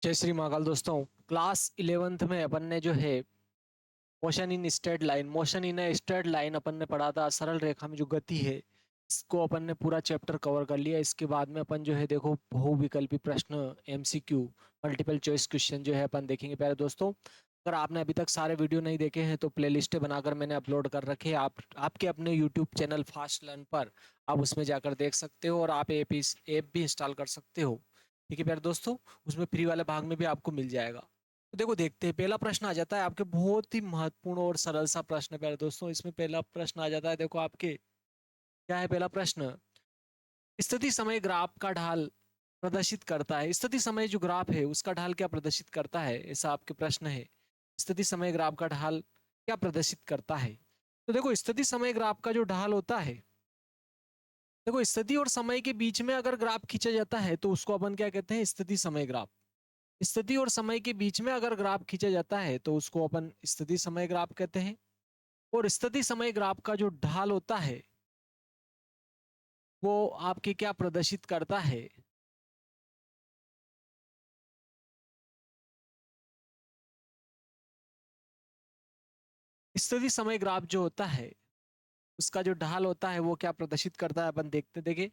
जय श्री महाकाल दोस्तों। Class 11th में अपन ने जो है मोशन इन स्ट्रेट लाइन अपन ने पढ़ा था। सरल रेखा में जो गति है इसको अपन ने पूरा चैप्टर कवर कर लिया। इसके बाद में अपन जो है देखो बहुविकल्पी प्रश्न, एमसीक्यू, मल्टीपल चॉइस क्वेश्चन जो है अपन देखेंगे। प्यारे दोस्तों, अगर आपने अभी तक सारे वीडियो नहीं देखे हैं तो प्लेलिस्ट बनाकर मैंने अपलोड कर रखे हैं। आप आपके अपने यूट्यूब चैनल फास्ट लर्न पर आप उसमें जाकर देख सकते हो और आप ऐप भी इंस्टॉल कर सकते हो। ठीक है प्यारे दोस्तों, उसमें फ्री वाले भाग में भी आपको मिल जाएगा। तो देखो देखते हैं, पहला प्रश्न आ जाता है आपके बहुत ही महत्वपूर्ण और सरल सा प्रश्न है प्यारे दोस्तों। इसमें पहला प्रश्न आ जाता है, देखो आपके क्या है पहला प्रश्न। स्थिति समय ग्राफ का ढाल प्रदर्शित करता है। स्थिति समय जो ग्राफ है उसका ढाल क्या प्रदर्शित करता है, ऐसा आपके प्रश्न है। स्थिति समय ग्राफ का ढाल क्या प्रदर्शित करता है। तो देखो स्थिति समय ग्राफ का जो ढाल होता है, देखो स्थिति और समय के बीच में अगर ग्राफ खींचा जाता है तो उसको अपन क्या कहते हैं, स्थिति समय ग्राफ। स्थिति और समय के बीच में अगर ग्राफ खींचा जाता है तो उसको अपन स्थिति समय ग्राफ कहते हैं। और स्थिति समय ग्राफ का जो ढाल होता है वो आपके क्या प्रदर्शित करता है। स्थिति समय ग्राफ जो होता है उसका जो ढाल होता है वो क्या प्रदर्शित करता है, अपन देखते देखे।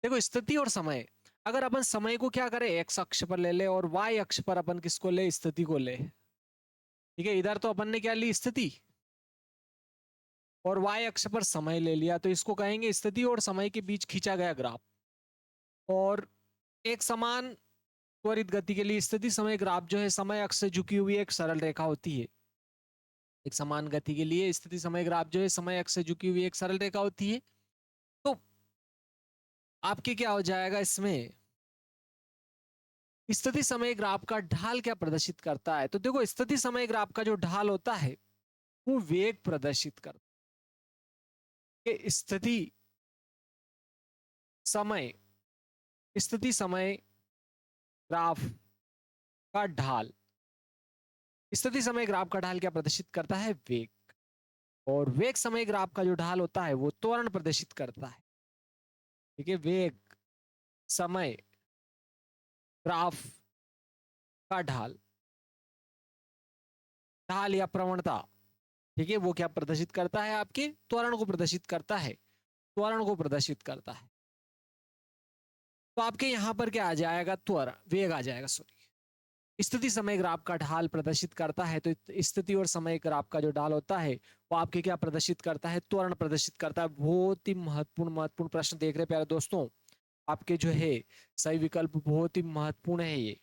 देखो स्थिति और समय, अगर अपन समय को क्या करें एक्स अक्ष पर ले ले और वाई अक्ष पर अपन किसको ले, स्थिति को ले। ठीक है, इधर तो अपन ने क्या ली, स्थिति, और वाई अक्ष पर समय ले लिया, तो इसको कहेंगे स्थिति और समय के बीच खींचा गया ग्राफ। और एक समान त्वरित गति के लिए स्थिति समय ग्राफ जो है समय अक्ष से झुकी हुई एक सरल रेखा होती है। एक समान गति के लिए स्थिति समय ग्राफ जो है समय अक्ष से झुकी हुई एक सरल रेखा होती है। तो आपके क्या हो जाएगा इसमें, स्थिति समय ग्राफ का ढाल क्या प्रदर्शित करता है। तो देखो स्थिति समय ग्राफ का जो ढाल होता है वो वेग प्रदर्शित करता है। समय स्थिति समय ग्राफ का ढाल, स्थिति समय ग्राफ का ढाल क्या प्रदर्शित करता है, वेग। और वेग समय ग्राफ का जो ढाल होता है वो त्वरण प्रदर्शित करता है। ठीक है, वेग समय ग्राफ का ढाल, ढाल या प्रवणता, ठीक है, वो क्या प्रदर्शित करता है, आपके त्वरण को प्रदर्शित करता है। त्वरण को प्रदर्शित करता है। तो आपके यहां पर क्या आ जाएगा, त्वरण, वेग आ जाएगा, सॉरी। स्थिति समय ग्राफ का ढाल प्रदर्शित करता है, तो स्थिति और समय ग्राफ का जो ढाल होता है वो आपके क्या प्रदर्शित करता है, त्वरण प्रदर्शित करता है। बहुत ही महत्वपूर्ण महत्वपूर्ण प्रश्न देख रहे हैं प्यारे दोस्तों। आपके जो है सही विकल्प बहुत ही महत्वपूर्ण है ये।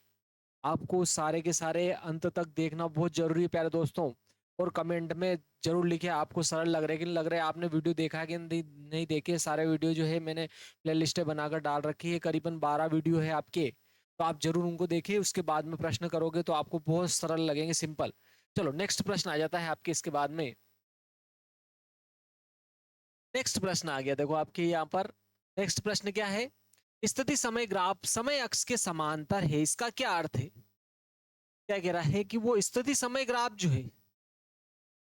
आपको सारे के सारे अंत तक देखना बहुत जरूरी है प्यारे दोस्तों। और कमेंट में जरूर लिखे आपको सरल लग रहा है कि नहीं लग रहा है, आपने वीडियो देखा है कि नहीं नहीं देखे। सारे वीडियो जो है मैंने प्ले लिस्ट बनाकर डाल रखी है, करीबन 12 वीडियो है आपके। तो आप जरूर उनको देखिए, उसके बाद में प्रश्न करोगे तो आपको बहुत सरल लगेंगे, सिंपल। चलो नेक्स्ट प्रश्न आ जाता है आपके इसके बाद में। नेक्स्ट प्रश्न आ गया, देखो आपके यहाँ पर नेक्स्ट प्रश्न क्या है। स्थिति समय ग्राफ समय अक्ष के समांतर है, इसका क्या अर्थ है। क्या कह रहा है कि वो स्थिति समय ग्राफ जो है,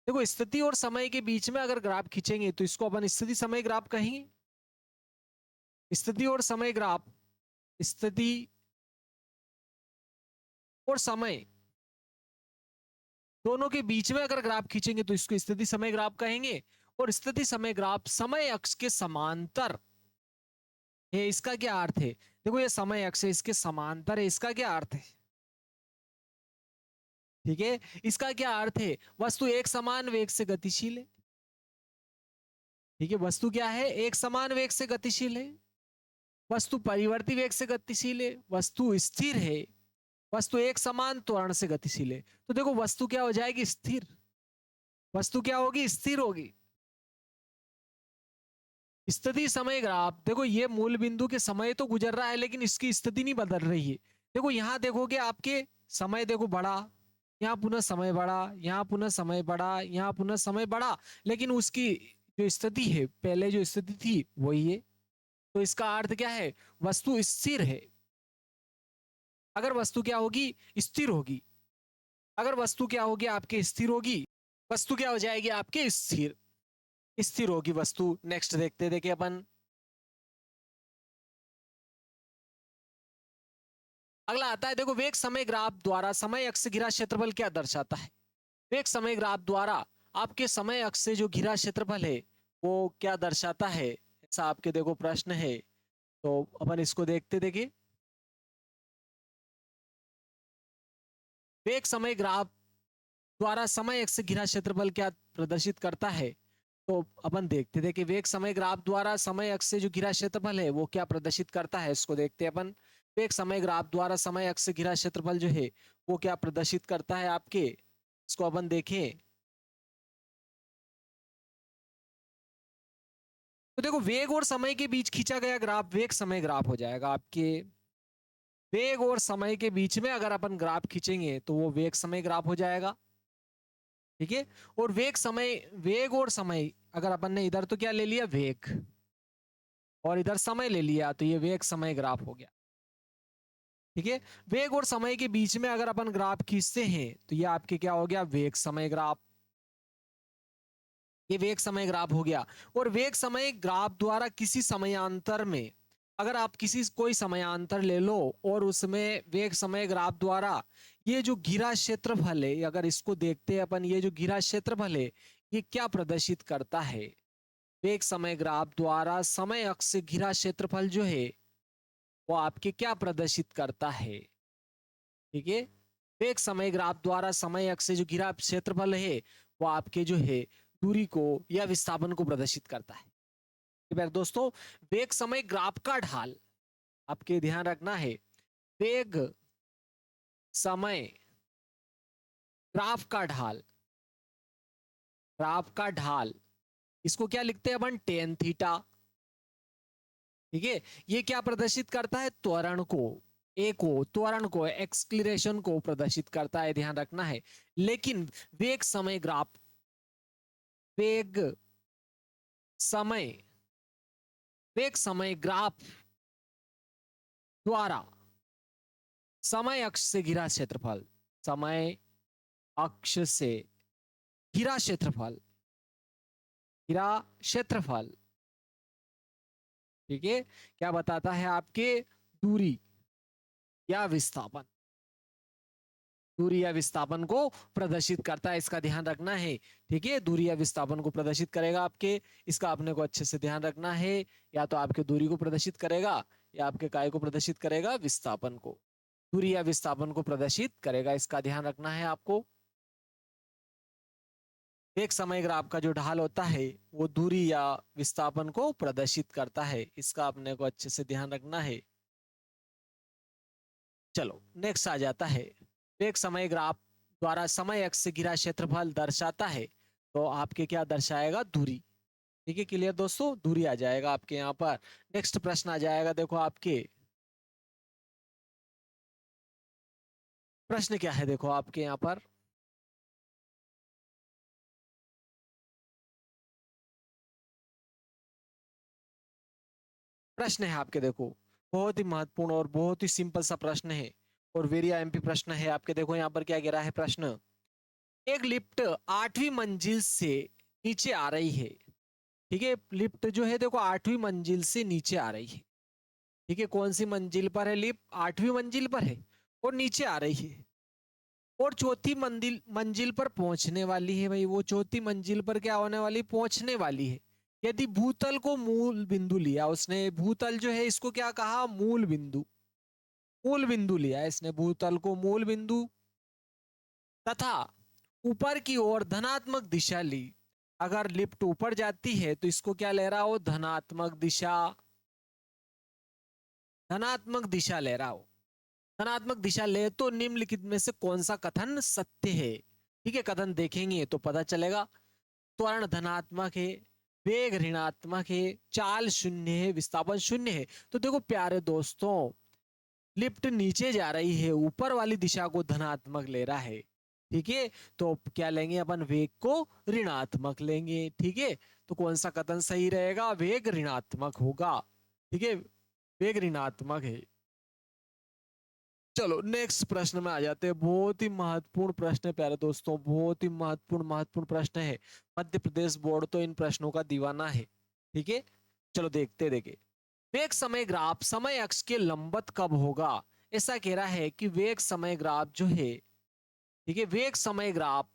देखो स्थिति और समय के बीच में अगर ग्राफ खींचेंगे तो इसको अपन स्थिति समय ग्राफ कहेंगे। स्थिति और समय ग्राफ, स्थिति और समय दोनों के बीच में अगर ग्राफ खींचेंगे तो इसको स्थिति समय ग्राफ कहेंगे। और स्थिति समय ग्राफ समय अक्ष के समांतर है, इसका क्या अर्थ है। देखो ये समय अक्ष है, इसके समांतर है, इसका क्या अर्थ है। ठीक है, इसका क्या अर्थ है, वस्तु एक समान वेग से गतिशील है। ठीक है, वस्तु क्या है, एक समान वेग से गतिशील है। वस्तु परिवर्ती वेग से गतिशील है। वस्तु स्थिर है। वस्तु एक समान त्वरण से गतिशील है। तो देखो वस्तु क्या हो जाएगी, स्थिर। वस्तु क्या होगी, स्थिर होगी। स्थिति समय ग्राफ, देखो ये मूल बिंदु के समय तो गुजर रहा है लेकिन इसकी स्थिति नहीं बदल रही है। देखो यहां देखोगे आपके समय देखो बढ़ा, यहाँ पुनः समय बढ़ा, यहाँ पुनः समय बढ़ा, यहाँ पुनः समय बढ़ा, लेकिन उसकी जो स्थिति है, पहले जो स्थिति थी वही है। तो इसका अर्थ क्या है, वस्तु स्थिर है। अगर वस्तु क्या होगी, स्थिर होगी। अगर वस्तु क्या होगी आपके, स्थिर होगी, वस्तु क्या हो जाएगी आपके, स्थिर। स्थिर होगी वस्तु। नेक्स्ट देखते देखे अपन। अगला आता है देखो, वेग समय ग्राफ द्वारा समय अक्ष से घिरा क्षेत्रफल क्या दर्शाता है। वेग समय ग्राफ द्वारा आपके समय अक्ष से जो घिरा क्षेत्रफल है वो क्या दर्शाता है, ऐसा आपके देखो प्रश्न है। तो अपन इसको देखते, देखिए वेग समय ग्राफ द्वारा समय अक्ष से घिरा क्षेत्रफल क्या प्रदर्शित करता है। तो अपन देखते थे कि वेग समय ग्राफ द्वारा समय अक्ष से जो घिरा क्षेत्रफल है वो क्या प्रदर्शित करता है, इसको देखते हैं अपन। वेग समय ग्राफ द्वारा समय अक्ष से घिरा क्षेत्रफल जो है वो क्या प्रदर्शित करता है आपके, इसको अपन देखें। तो देखो, वेग और समय के बीच खींचा गया ग्राफ वेग समय ग्राफ हो जाएगा आपके। वेग और समय के बीच में अगर अपन ग्राफ खींचेंगे तो वो वेग समय ग्राफ हो जाएगा, ठीक है। और वेग और समय अगर अपन ने इधर तो क्या ले लिया, वेग, और इधर समय ले लिया, तो ये वेग समय ग्राफ हो गया, ठीक है। वेग और समय के बीच में अगर अपन ग्राफ खींचते हैं तो ये आपके क्या हो गया, वेग समय ग्राफ। ये वेग समय ग्राफ हो गया। और वेग समय ग्राफ द्वारा किसी समयांतर में, अगर आप किसी कोई समयांतर ले लो और उसमें वेग समय ग्राफ द्वारा ये जो घिरा क्षेत्रफल है, अगर इसको देखते हैं अपन, ये जो घिरा क्षेत्रफल है ये क्या प्रदर्शित करता है। वेग समय ग्राफ द्वारा समय अक्ष से घिरा क्षेत्रफल जो है वो आपके क्या प्रदर्शित करता है, ठीक है। वेग समय ग्राफ द्वारा समय अक्ष से जो घिरा क्षेत्रफल है वो आपके जो है दूरी को या विस्थापन को प्रदर्शित करता है। प्यारे दोस्तों, वेग समय ग्राफ का ढाल आपके ध्यान रखना है। वेग समय ग्राफ का ढाल, ग्राफ का ढाल, इसको क्या लिखते हैं अपन, टेन थीटा, ठीक है। ये क्या प्रदर्शित करता है, त्वरण को, त्वरण को, एक्सक्लेरेशन को प्रदर्शित करता है, ध्यान रखना है। लेकिन वेग समय ग्राफ, वेग समय, वेग समय ग्राफ द्वारा समय अक्ष से घिरा क्षेत्रफल, समय अक्ष से घिरा क्षेत्रफल, घिरा क्षेत्रफल, ठीक है, क्या बताता है आपके, दूरी या विस्थापन, दूरी या विस्थापन को प्रदर्शित करता है, इसका ध्यान रखना है, ठीक है। दूरी या विस्थापन को प्रदर्शित करेगा आपके, इसका आपने को अच्छे से ध्यान रखना है। या तो आपके दूरी को प्रदर्शित करेगा या आपके काय को प्रदर्शित करेगा, विस्थापन को, दूरी या विस्थापन को प्रदर्शित करेगा, इसका ध्यान रखना है आपको। एक समय ग्राफ का जो ढाल होता है वो दूरी या विस्थापन को प्रदर्शित करता है, इसका अपने को अच्छे से ध्यान रखना है। चलो नेक्स्ट आ जाता है, एक समय ग्राफ द्वारा समय अक्ष से घिरा क्षेत्रफल दर्शाता है, तो आपके क्या दर्शाएगा, दूरी, ठीक है। क्लियर दोस्तों, दूरी आ जाएगा आपके यहाँ पर। नेक्स्ट प्रश्न आ जाएगा, देखो आपके प्रश्न क्या है, देखो आपके यहाँ पर प्रश्न है आपके, देखो बहुत ही महत्वपूर्ण और बहुत ही सिंपल सा प्रश्न है और वेरी आईएमपी प्रश्न है आपके। देखो यहाँ पर क्या कह रहा है प्रश्न, एक लिफ्ट 8वीं मंजिल से नीचे आ रही है, ठीक है। लिफ्ट जो है देखो 8वीं मंजिल से नीचे आ रही है, ठीक है। कौन सी मंजिल पर है लिफ्ट, 8वीं मंजिल पर है और नीचे आ रही है, और चौथी मंजिल मंजिल पर पहुंचने वाली है। भाई वो चौथी मंजिल पर क्या होने वाली, पहुंचने वाली है। यदि भूतल को मूल बिंदु लिया उसने, भूतल जो है इसको क्या कहा, मूल बिंदु, मूल बिंदु लिया है इसने भूतल को मूल बिंदु, तथा ऊपर की ओर धनात्मक दिशा ली। अगर लिफ्ट ऊपर जाती है तो इसको क्या ले रहा हो, धनात्मक दिशा, धनात्मक दिशा ले रहा हो, धनात्मक दिशा ले तो निम्नलिखित में से कौन सा कथन सत्य है, ठीक है। कथन देखेंगे तो पता चलेगा। त्वरण धनात्मक है, वेग ऋणात्मक है, चाल शून्य है, विस्थापन शून्य है। तो देखो प्यारे दोस्तों, लिफ्ट नीचे जा रही है, ऊपर वाली दिशा को धनात्मक ले रहा है, ठीक है। तो क्या लेंगे अपन, वेग को ऋणात्मक लेंगे, ठीक है। तो कौन सा कथन सही रहेगा, वेग ऋणात्मक होगा, ठीक है, वेग ऋणात्मक है। चलो नेक्स्ट प्रश्न में आ जाते हैं, बहुत ही महत्वपूर्ण प्रश्न है प्यारे दोस्तों, बहुत ही महत्वपूर्ण प्रश्न है। मध्य प्रदेश बोर्ड तो इन प्रश्नों का दीवाना है, ठीक है। चलो देखते देखे, वेग समय ग्राफ समय अक्ष के लंबवत कब होगा, ऐसा कह रहा है कि वेग समय ग्राफ जो है, ठीक है, वेग समय ग्राफ,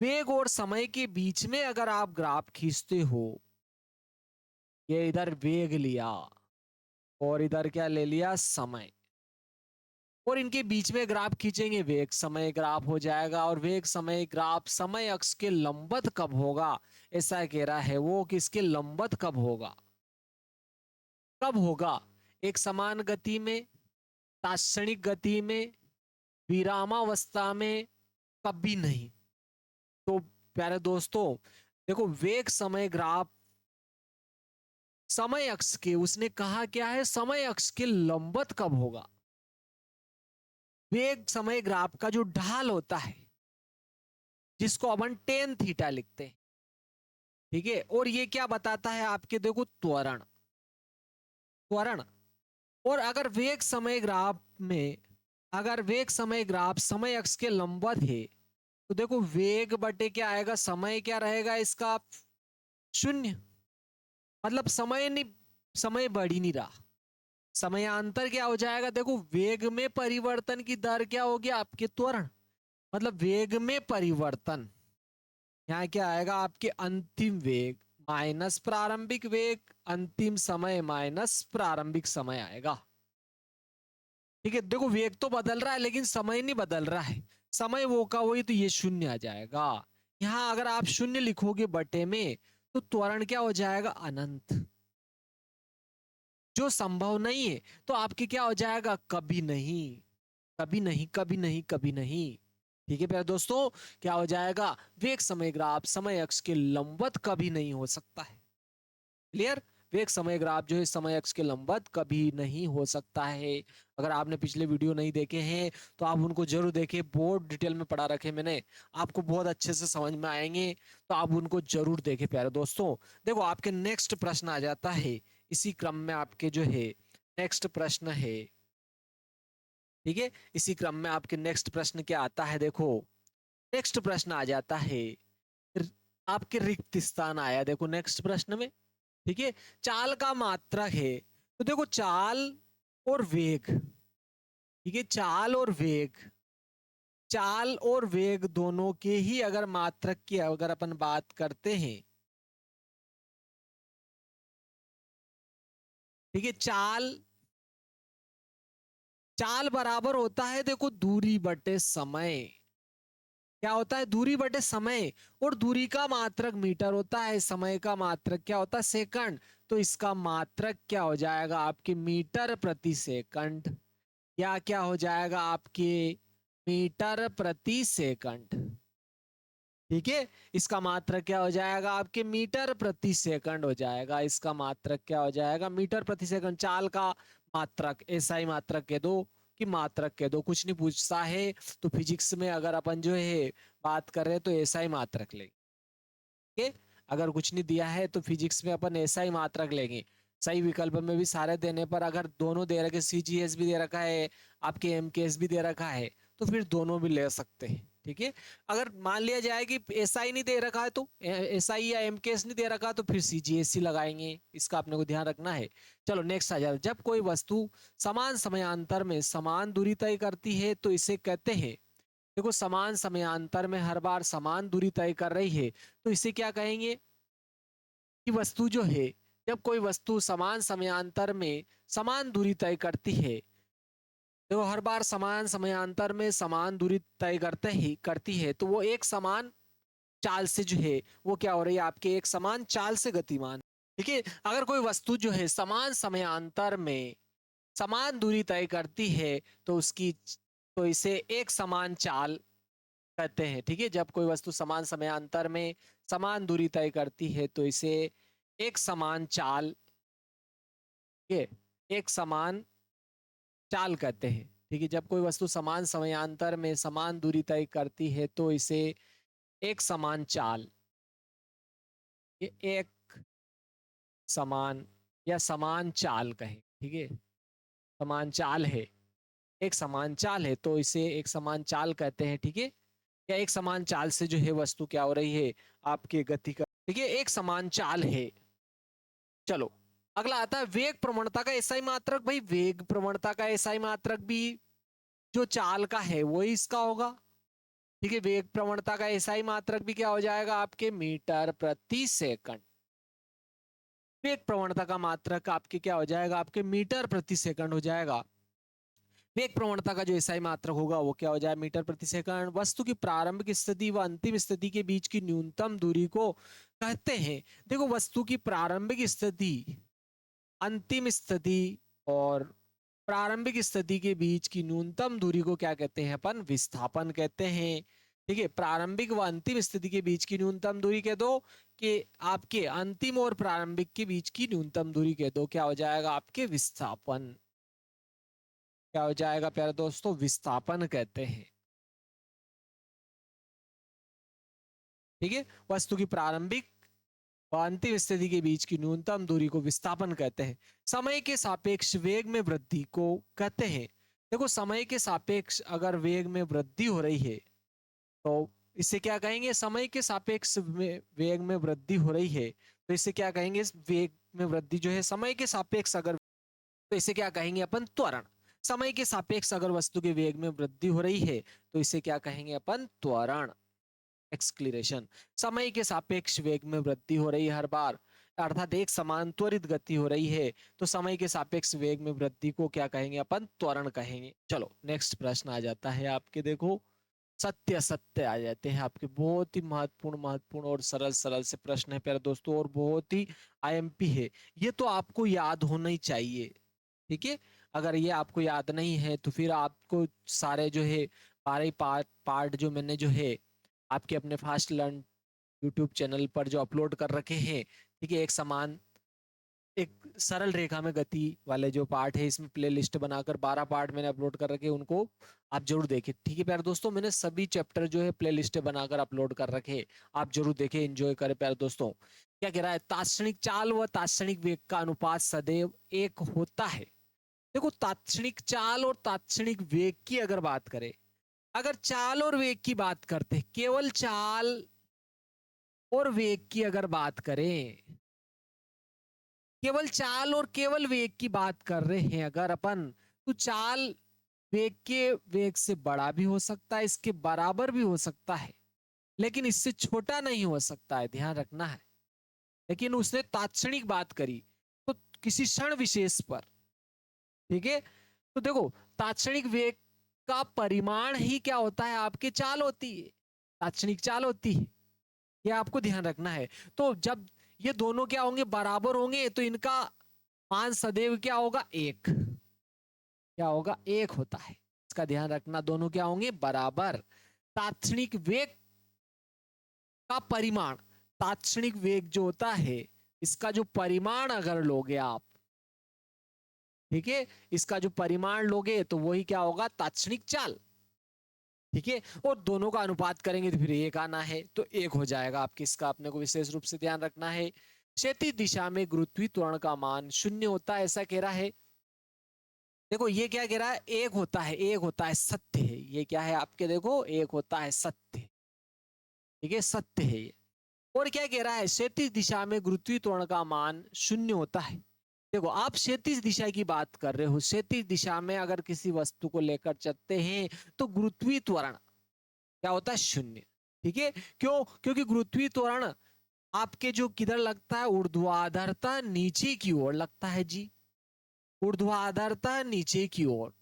वेग और समय के बीच में अगर आप ग्राफ खींचते हो, ये इधर वेग लिया और इधर क्या ले लिया, समय, और इनके बीच में ग्राफ खींचेंगे, वेग समय ग्राफ हो जाएगा। और वेग समय ग्राफ समय अक्ष के लंबवत कब होगा, ऐसा कह रहा है वो कि इसके लंबवत कब होगा, कब होगा, एक समान गति में, तात्क्षणिक गति में, विरामावस्था में, कभी नहीं। तो प्यारे दोस्तों देखो, वेग समय ग्राफ समय अक्ष के, उसने कहा क्या है, समय अक्ष के लंबवत कब होगा। वेग समय ग्राफ का जो ढाल होता है, जिसको अपन टेन थीटा लिखते हैं, ठीक है, और ये क्या बताता है आपके, देखो त्वरण, त्वरण। और अगर वेग समय ग्राफ में, अगर वेग समय ग्राफ समय अक्ष के लंबवत है, तो देखो वेग बटे क्या आएगा, समय क्या रहेगा इसका, शून्य। मतलब समय नहीं, समय बढ़ ही नहीं रहा, समयांतर क्या हो जाएगा, देखो वेग में परिवर्तन की दर क्या होगी आपके, त्वरण। मतलब वेग में परिवर्तन, यहाँ क्या आएगा आपके, अंतिम वेग माइनस प्रारंभिक वेग, अंतिम समय माइनस प्रारंभिक समय आएगा। ठीक है, देखो वेग तो बदल रहा है लेकिन समय नहीं बदल रहा है, समय वो का वही, तो ये शून्य आ जाएगा। यहाँ अगर आप शून्य लिखोगे बटे में, तो त्वरण क्या हो जाएगा, अनंत, जो संभव नहीं है। तो आपके क्या हो जाएगा, कभी नहीं, कभी नहीं, कभी नहीं, कभी नहीं। ठीक है प्यारे दोस्तों, क्या हो जाएगा, वेग समय ग्राफ समय अक्ष के लंबवत कभी नहीं हो सकता है। क्लियर, वेग समय ग्राफ जो है समय अक्ष के लंबवत कभी नहीं हो सकता है। अगर आपने पिछले वीडियो नहीं देखे हैं तो आप उनको जरूर देखें, बहुत डिटेल में पढ़ा रखे मैंने, आपको बहुत अच्छे से समझ में आएंगे, तो आप उनको जरूर देखें प्यारे दोस्तों। देखो आपके नेक्स्ट प्रश्न आ जाता है, इसी क्रम में आपके जो है नेक्स्ट प्रश्न है, ठीक है, इसी क्रम में आपके नेक्स्ट प्रश्न क्या आता है, देखो नेक्स्ट प्रश्न आ जाता है, आपके रिक्त स्थान आया, देखो नेक्स्ट प्रश्न में, ठीक है, चाल का मात्रक है। तो देखो चाल और वेग, ठीक है, चाल और वेग, चाल और वेग दोनों के ही अगर मात्रक की अगर अपन बात करते हैं, ठीक है, चाल, चाल बराबर होता है देखो दूरी बटे समय, क्या होता है, दूरी बटे समय, और दूरी का मात्रक मीटर होता है, समय का मात्रक क्या होता है, सेकंड। तो इसका मात्रक क्या हो जाएगा आपके, मीटर प्रति सेकंड, या क्या हो जाएगा आपके, मीटर प्रति सेकंड। ठीक है, इसका मात्रक क्या हो जाएगा आपके, मीटर प्रति सेकंड हो जाएगा, इसका मात्रक क्या हो जाएगा, मीटर प्रति सेकंड। चाल का मात्रक, ऐसा ही मात्रक कह दो कि मात्रक कह दो, कुछ नहीं पूछता है। तो फिजिक्स में अगर अपन जो है बात कर रहे हैं तो ऐसा ही मात्रक लेंगे, ठीक है, अगर कुछ नहीं दिया है तो फिजिक्स में अपन ऐसा ही मात्रक लेंगे। सही विकल्प में भी सारे देने पर अगर दोनों दे रखे, सीजीएस भी दे रखा है, आपके एमकेएस भी दे रखा है, तो फिर दोनों भी ले सकते हैं। ठीक है, अगर मान लिया जाए कि एसआई नहीं दे रखा है, तो एसआई या एमकेएस नहीं दे रखा है, तो फिर सीजीएस ही लगाएंगे, इसका अपने को ध्यान रखना है। चलो नेक्स्ट आ जाए, जब कोई वस्तु समान समयांतर में समान दूरी तय करती है तो इसे कहते हैं, देखो समान समयांतर में हर बार समान दूरी तय कर रही है, तो इसे क्या कहेंगे, कि वस्तु जो है, जब कोई वस्तु समान समयांतर में समान दूरी तय करती है, देखो हर बार समान समयांतर में समान दूरी तय करती है, तो वो एक समान चाल से जो है वो क्या हो रही है आपके, एक समान चाल से गतिमान। ठीक है, अगर कोई वस्तु जो है समान समयांतर में समान दूरी तय करती है, तो उसकी, तो इसे एक समान चाल कहते हैं। ठीक है, जब कोई वस्तु समान समयांतर में समान दूरी तय करती है तो इसे एक समान चाल, ठीक है, एक समान चाल कहते हैं। ठीक है, जब कोई वस्तु समान समयांतर में समान दूरी तय करती है तो इसे एक समान चाल, ये एक समान या समान चाल कहें, ठीक है, समान चाल है, एक समान चाल है तो इसे एक समान चाल कहते हैं। ठीक है, या एक समान चाल से जो है वस्तु क्या हो रही है आपके गति का, ठीक है, एक समान चाल है। चलो अगला आता है वेग प्रवणता का एसआई मात्रक। भाई वेग प्रवणता का एसआई मात्रक भी जो चाल का है वही इसका होगा। ठीक है, वेग प्रवणता का एसआई मात्रक भी क्या हो जाएगा आपके मीटर प्रति सेकंड। वेग प्रवणता का मात्रक आपके क्या हो जाएगा, आपके मीटर प्रति सेकंड हो जाएगा। वेग प्रवणता का जो एसआई मात्रक होगा वो क्या हो जाए, मीटर प्रति सेकंड। वस्तु की प्रारंभिक स्थिति व अंतिम स्थिति के बीच की न्यूनतम दूरी को कहते हैं। देखो वस्तु की प्रारंभिक स्थिति, अंतिम स्थिति और प्रारंभिक स्थिति के बीच की न्यूनतम दूरी को क्या कहते हैं अपन, विस्थापन कहते हैं। ठीक है, प्रारंभिक व अंतिम स्थिति के बीच की न्यूनतम दूरी कह दो कि आपके अंतिम और प्रारंभिक के बीच की न्यूनतम दूरी कह दो, क्या हो जाएगा आपके विस्थापन। क्या हो जाएगा प्यारे दोस्तों, विस्थापन कहते हैं। ठीक है, वस्तु की प्रारंभिक व अंतिम स्थिति के बीच की न्यूनतम दूरी को विस्थापन कहते हैं। समय के सापेक्ष वेग में वृद्धि को कहते हैं। देखो समय के सापेक्ष अगर वेग में वृद्धि हो रही है तो इसे क्या कहेंगे, समय के सापेक्ष वेग में वृद्धि हो रही है तो इसे क्या कहेंगे, वेग में वृद्धि जो है समय के सापेक्ष अगर, तो इसे क्या कहेंगे अपन, त्वरण। समय के सापेक्ष अगर वस्तु के वेग में वृद्धि हो रही है तो इसे क्या कहेंगे अपन, त्वरण, एक्सक्लेरेशन। समय के सापेक्ष वेग में वृद्धि हो रही है हर बार, अर्थात एक समान त्वरित गति हो रही है तो समय के सापेक्ष वेग में वृद्धि को क्या कहेंगे अपन, त्वरण कहेंगे। चलो नेक्स्ट प्रश्न आ जाता है आपके, देखो सत्य सत्य आ जाते हैं आपके। बहुत ही महत्वपूर्ण महत्वपूर्ण और सरल सरल से प्रश्न है प्यारे दोस्तों, और बहुत ही आईएमपी है। ये तो आपको याद होना ही चाहिए। ठीक है, अगर ये आपको याद नहीं है तो फिर आपको सारे जो है बारह पार्ट पार्ट जो मैंने जो है आपके अपने फास्ट लर्न यूट्यूब चैनल पर जो अपलोड कर रखे हैं, ठीक है, एक समान एक सरल रेखा में गति वाले जो पार्ट है इसमें प्ले लिस्ट बनाकर 12 पार्ट मैंने अपलोड कर रखे हैं, उनको आप जरूर देखें। ठीक है प्यारे दोस्तों, मैंने सभी चैप्टर जो है प्ले लिस्ट बनाकर अपलोड कर रखे हैं, आप जरूर देखें, एंजॉय करें प्यारे दोस्तों। क्या कह रहा है, तात्क्षणिक चाल व तात्क्षणिक वेग का अनुपात सदैव एक होता है। देखो तात्क्षणिक चाल और तात्क्षणिक वेग की अगर बात करें, अगर चाल और वेग की बात करते हैं, केवल चाल और वेग की अगर बात करें, केवल चाल और केवल वेग की बात कर रहे हैं अगर अपन, तो चाल वेग के वेग से बड़ा भी हो सकता है, इसके बराबर भी हो सकता है, लेकिन इससे छोटा नहीं हो सकता है, ध्यान रखना है। लेकिन उसने तात्क्षणिक बात करी तो किसी क्षण विशेष पर। ठीक है, तो देखो तात्क्षणिक वेग का परिमाण ही क्या होता है, आपकी चाल होती है, तात्क्षणिक चाल होती है, ये आपको ध्यान रखना है। तो जब ये दोनों क्या होंगे, बराबर होंगे, तो इनका मान सदैव क्या होगा, एक, क्या होगा, एक होता है। इसका ध्यान रखना, दोनों क्या होंगे, बराबर। तात्क्षणिक वेग का परिमाण, तात्क्षणिक वेग जो होता है इसका जो परिमाण अगर लोगे आप, ठीक है, इसका जो परिमाण लोगे तो वही क्या होगा, तात्क्षणिक चाल। ठीक है, और दोनों का अनुपात करेंगे तो फिर एक आना है, तो एक हो जाएगा आपके। इसका अपने को विशेष रूप से ध्यान रखना है। क्षैतिज दिशा में गुरुत्वीय त्वरण का मान शून्य होता है, ऐसा कह रहा है। देखो ये क्या कह रहा है, एक होता है, एक होता है, सत्य है ये, क्या है आपके, देखो एक होता है, सत्य। ठीक है, सत्य है ये। और क्या कह रहा है, क्षैतिज दिशा में गुरुत्वीय त्वरण का मान शून्य होता है। देखो आप क्षैतिज दिशा की बात कर रहे हो, क्षैतिज दिशा में अगर किसी वस्तु को लेकर चलते हैं तो गुरुत्वीय त्वरण क्या होता है, शून्य। ठीक है, क्यों, क्योंकि गुरुत्वीय त्वरण आपके जो किधर लगता है, ऊर्ध्वाधरता नीचे की ओर लगता है जी, ऊर्ध्वाधरता नीचे की ओर।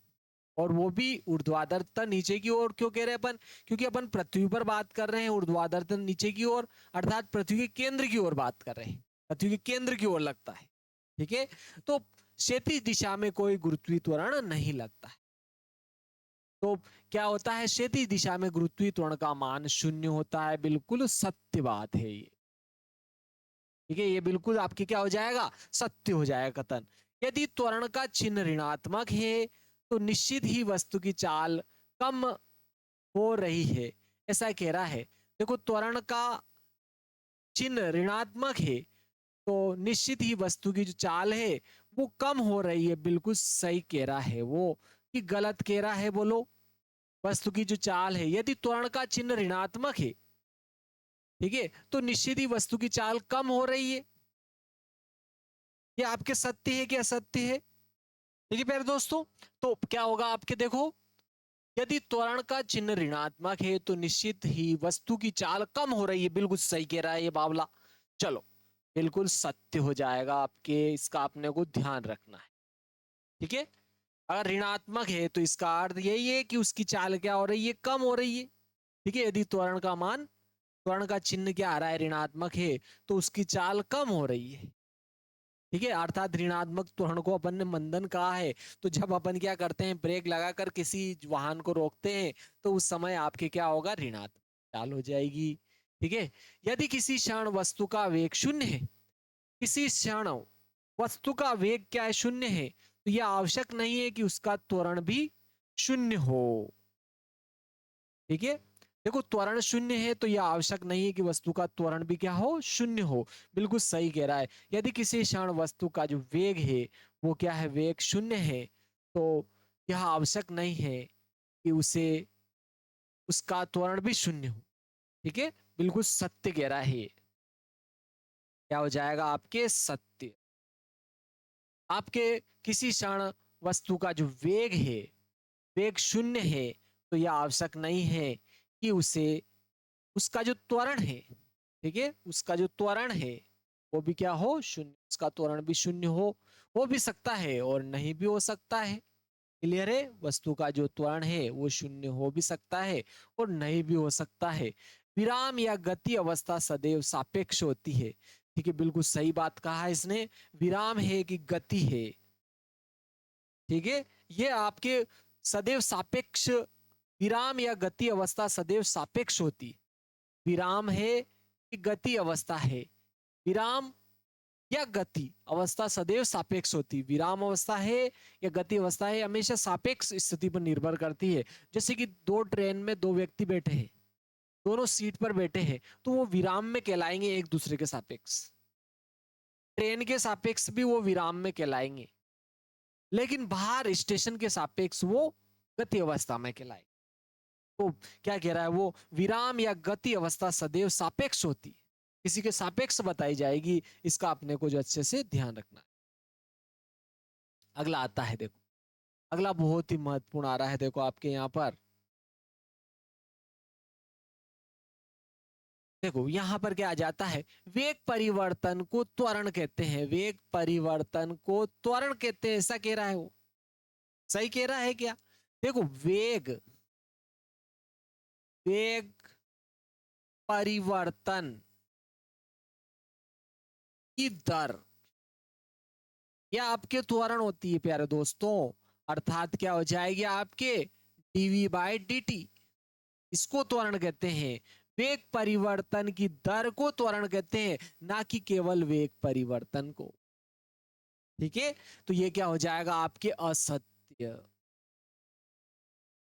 और वो भी ऊर्ध्वाधरता नीचे की ओर क्यों कह रहे हैं अपन, क्योंकि अपन पृथ्वी पर बात कर रहे हैं, ऊर्ध्वाधरता नीचे की ओर, अर्थात पृथ्वी के केंद्र की ओर बात कर रहे हैं, पृथ्वी के केंद्र की ओर लगता है। ठीक है, तो क्षैतिज दिशा में कोई गुरुत्वीय त्वरण नहीं लगता है। तो क्या होता है, क्षैतिज दिशा में गुरुत्वीय त्वरण का मान शून्य होता है, बिल्कुल सत्य बात है ये। ठीक है, ये बिल्कुल आपके क्या हो जाएगा, सत्य हो जाएगा कथन। यदि त्वरण का चिन्ह ऋणात्मक है तो निश्चित ही वस्तु की चाल कम हो रही है, ऐसा कह रहा है। देखो त्वरण का चिन्ह ऋणात्मक है तो निश्चित ही वस्तु की जो चाल है वो कम हो रही है, बिल्कुल सही कह रहा है वो, कि गलत कह रहा है बोलो। वस्तु की जो चाल है, यदि त्वरण का चिन्ह ऋणात्मक है, ठीक है, तो निश्चित ही वस्तु की चाल कम हो रही है। ये आपके सत्य है कि असत्य है? देखिए प्यारे दोस्तों, तो क्या होगा आपके, देखो, यदि त्वरण का चिन्ह ऋणात्मक है तो निश्चित ही वस्तु की चाल कम हो रही है। बिल्कुल सही कह रहा है ये बावला। चलो, बिल्कुल सत्य हो जाएगा आपके, इसका अपने को ध्यान रखना है। ठीक है, अगर ऋणात्मक है तो इसका अर्थ यही है कि उसकी चाल क्या हो रही है, कम हो रही है। ठीक है, यदि त्वरण का मान, त्वरण का चिन्ह क्या आ रहा है, ऋणात्मक है, तो उसकी चाल कम हो रही है। ठीक है, अर्थात ऋणात्मक त्वरण को अपन ने मंदन कहा है। तो जब अपन क्या करते हैं, ब्रेक लगाकर किसी वाहन को रोकते हैं, तो उस समय आपके क्या होगा, ऋणात्मक चाल हो जाएगी। ठीक है, यदि किसी क्षण वस्तु का वेग शून्य है, किसी क्षण वस्तु का वेग क्या है, शून्य है, तो यह आवश्यक नहीं है कि उसका त्वरण भी शून्य हो। ठीक है, देखो, त्वरण शून्य है तो यह आवश्यक नहीं है कि वस्तु का त्वरण भी क्या हो, शून्य हो। बिल्कुल सही कह रहा है। यदि किसी क्षण वस्तु का जो वेग है वो क्या है, वेग शून्य है, तो यह आवश्यक नहीं है कि उसे, उसका त्वरण भी शून्य हो। ठीक है, बिल्कुल सत्य कह रहा है। क्या हो जाएगा आपके, सत्य। आपके किसी क्षण वस्तु का जो वेग है, वेग शून्य है, तो यह आवश्यक नहीं है कि उसे, उसका जो त्वरण है, ठीक है, उसका जो त्वरण है वो भी क्या हो, शून्य, उसका त्वरण भी शून्य हो भी सकता है और नहीं भी हो सकता है। क्लियर है, वस्तु का जो त्वरण है वो शून्य हो भी सकता है और नहीं भी हो सकता है। विराम या गति अवस्था सदैव सापेक्ष होती है। ठीक है, बिल्कुल सही बात कहा है इसने। विराम है कि गति है, ठीक है, ये आपके सदैव सापेक्ष, विराम या गति अवस्था सदैव सापेक्ष होती। विराम है कि गति अवस्था है, विराम या गति अवस्था सदैव सापेक्ष होती। विराम अवस्था है या गति अवस्था है, हमेशा सापेक्ष स्थिति पर निर्भर करती है। जैसे कि दो ट्रेन में दो व्यक्ति बैठे हैं, दोनों सीट पर बैठे हैं, तो वो विराम में कहलाएंगे एक दूसरे के सापेक्ष, ट्रेन के सापेक्ष भी वो विराम में कहलाएंगे, लेकिन बाहर स्टेशन के सापेक्ष वो गति अवस्था में कहलाएंगे। तो क्या कह रहा है वो, विराम या गति अवस्था सदैव सापेक्ष होती है, किसी के सापेक्ष बताई जाएगी। इसका अपने को जो अच्छे से ध्यान रखना है। अगला आता है, देखो, अगला बहुत ही महत्वपूर्ण आ रहा है, देखो आपके यहाँ पर, देखो यहाँ पर क्या आ जाता है, वेग परिवर्तन को त्वरण कहते हैं, वेग परिवर्तन को त्वरण कहते हैं, ऐसा कह रहा है वो। सही कह रहा है क्या? देखो, वेग, वेग परिवर्तन की दर, यह आपके त्वरण होती है प्यारे दोस्तों। अर्थात क्या हो जाएगी आपके, डीवी बाई डी टी, इसको त्वरण कहते हैं। वेग परिवर्तन की दर को त्वरण कहते हैं, ना कि केवल वेग परिवर्तन को। ठीक है, तो ये क्या हो जाएगा आपके, असत्य।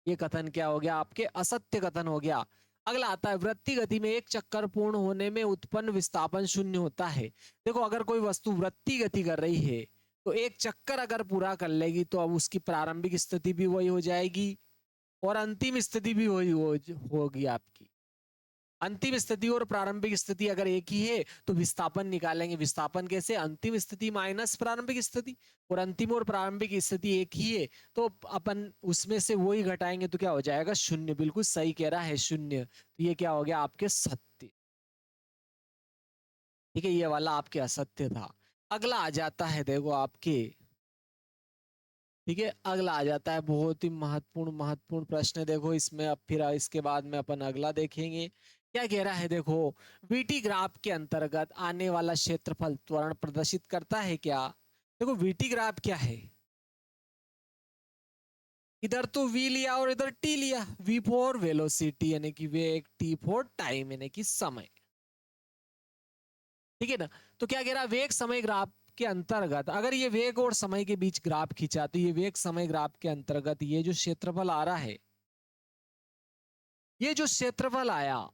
ये कथन क्या हो गया आपके, असत्य कथन हो गया। अगला आता है, वृत्ति गति में एक चक्कर पूर्ण होने में उत्पन्न विस्थापन शून्य होता है। देखो, अगर कोई वस्तु वृत्ति गति कर रही है तो एक चक्कर अगर पूरा कर लेगी तो अब उसकी प्रारंभिक स्थिति भी वही हो जाएगी और अंतिम स्थिति भी वही होगी आपकी। अंतिम स्थिति और प्रारंभिक स्थिति अगर एक ही है तो विस्थापन निकालेंगे। विस्थापन कैसे, अंतिम स्थिति माइनस प्रारंभिक स्थिति, और अंतिम और प्रारंभिक स्थिति एक ही है तो अपन उसमें से वही घटाएंगे तो क्या हो जाएगा, शून्य। बिल्कुल सही कह रहा है, शून्य। तो ये क्या हो गया आपके, सत्य। ठीक है, ये वाला आपके असत्य था। अगला आ जाता है, देखो आपके, ठीक है, अगला आ जाता है बहुत ही महत्वपूर्ण महत्वपूर्ण प्रश्न है। देखो इसमें अब फिर इसके बाद में अपन अगला देखेंगे। क्या कह रहा है, देखो, वीटी ग्राफ के अंतर्गत आने वाला क्षेत्रफल त्वरण प्रदर्शित करता है क्या? देखो, वीटी ग्राफ क्या है, इधर तो वी लिया और इधर टी लिया, वी फॉर वेलोसिटी यानी कि वेग, टी फॉर टाइम यानी कि समय। ठीक है ना? तो क्या कह रहा है, वेग समय ग्राफ के अंतर्गत अगर ये वेग और समय के बीच ग्राफ खींचा तो ये वेग समय ग्राफ के अंतर्गत ये जो क्षेत्रफल आ रहा है, ये जो क्षेत्रफल आया,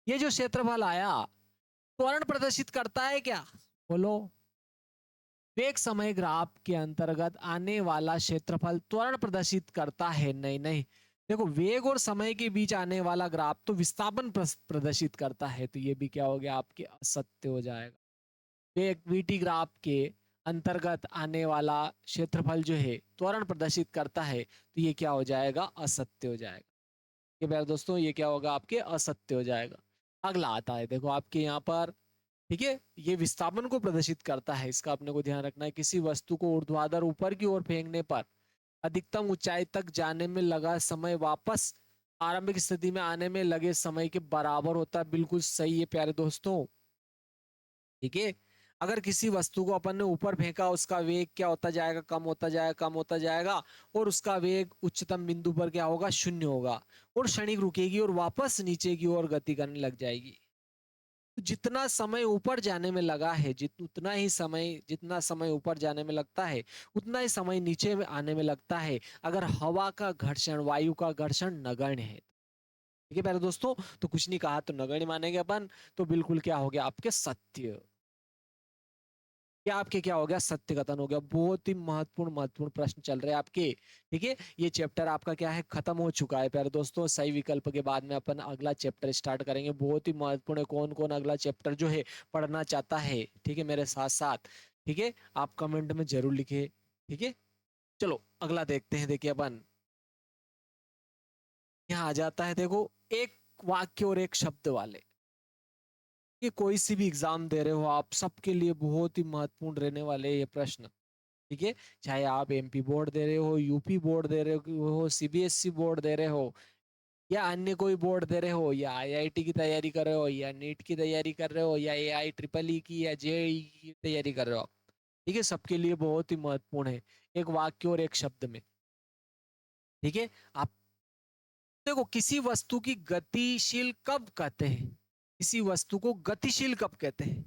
ये जो क्षेत्रफल आया, त्वरण प्रदर्शित करता है क्या? बोलो। वेग समय ग्राफ के अंतर्गत आने वाला क्षेत्रफल त्वरण प्रदर्शित करता है? नहीं नहीं। देखो, वेग और समय के बीच आने वाला ग्राफ तो विस्थापन प्रदर्शित करता है, तो ये भी क्या हो गया आपके, असत्य हो जाएगा। वेग वीटी ग्राफ के अंतर्गत आने वाला क्षेत्रफल जो है त्वरण प्रदर्शित करता है, तो ये क्या हो जाएगा, असत्य हो जाएगा। ये प्यारे दोस्तों ये क्या होगा आपके, असत्य हो जाएगा। अगला आता है देखो आपके यहाँ पर, ठीक है, ये विस्थापन को प्रदर्शित करता है, इसका अपने को ध्यान रखना है। किसी वस्तु को ऊर्ध्वाधर ऊपर की ओर फेंकने पर अधिकतम ऊंचाई तक जाने में लगा समय वापस आरंभिक स्थिति में आने में लगे समय के बराबर होता है। बिल्कुल सही है प्यारे दोस्तों, ठीक है। अगर किसी वस्तु को अपन ने ऊपर फेंका, उसका वेग क्या होता जाएगा, कम होता जाएगा, कम होता जाएगा, और उसका वेग उच्चतम बिंदु पर क्या होगा, शून्य होगा, और क्षणिक रुकेगी और वापस नीचे की ओर गति करने लग जाएगी। तो जितना समय ऊपर जाने में लगा है, उतना ही समय, जितना समय ऊपर जाने में लगता है उतना ही समय नीचे में आने में लगता है, अगर हवा का घर्षण, वायु का घर्षण नगण्य है। ठीक है प्यारे दोस्तों, तो कुछ नहीं कहा तो नगण्य मानेंगे अपन, तो बिल्कुल क्या हो गया आपके, सत्य। क्या आपके क्या हो गया, सत्य कथन हो गया। बहुत ही महत्वपूर्ण प्रश्न चल रहे हैं आपके, ठीक है। ये चैप्टर आपका क्या है, खत्म हो चुका है प्यारे दोस्तों। सही विकल्प के बाद में अपन अगला चैप्टर स्टार्ट करेंगे, बहुत ही महत्वपूर्ण है। कौन कौन अगला चैप्टर जो है पढ़ना चाहता है, ठीक है, मेरे साथ साथ, ठीक है, आप कमेंट में जरूर लिखे, ठीक है। चलो अगला देखते हैं। देखिए अपन यहाँ आ जाता है, देखो, एक वाक्य और एक शब्द वाले। ये कोई सी भी एग्जाम दे रहे हो आप, सबके लिए बहुत ही महत्वपूर्ण रहने वाले ये प्रश्न, ठीक है। चाहे आप एमपी बोर्ड दे रहे हो, यूपी बोर्ड दे रहे हो, सीबीएसई बोर्ड दे रहे हो, या अन्य कोई बोर्ड दे रहे हो, या आईआईटी की तैयारी कर रहे हो, या नीट की तैयारी कर रहे हो, या एआई ट्रिपल ई की, या जेई की तैयारी कर रहे हो आप, ठीक है, सबके लिए बहुत ही महत्वपूर्ण है। एक वाक्य और एक शब्द में, ठीक है। आप देखो, किसी वस्तु की गतिशील कब कहते हैं, किसी वस्तु को गतिशील कब कहते हैं,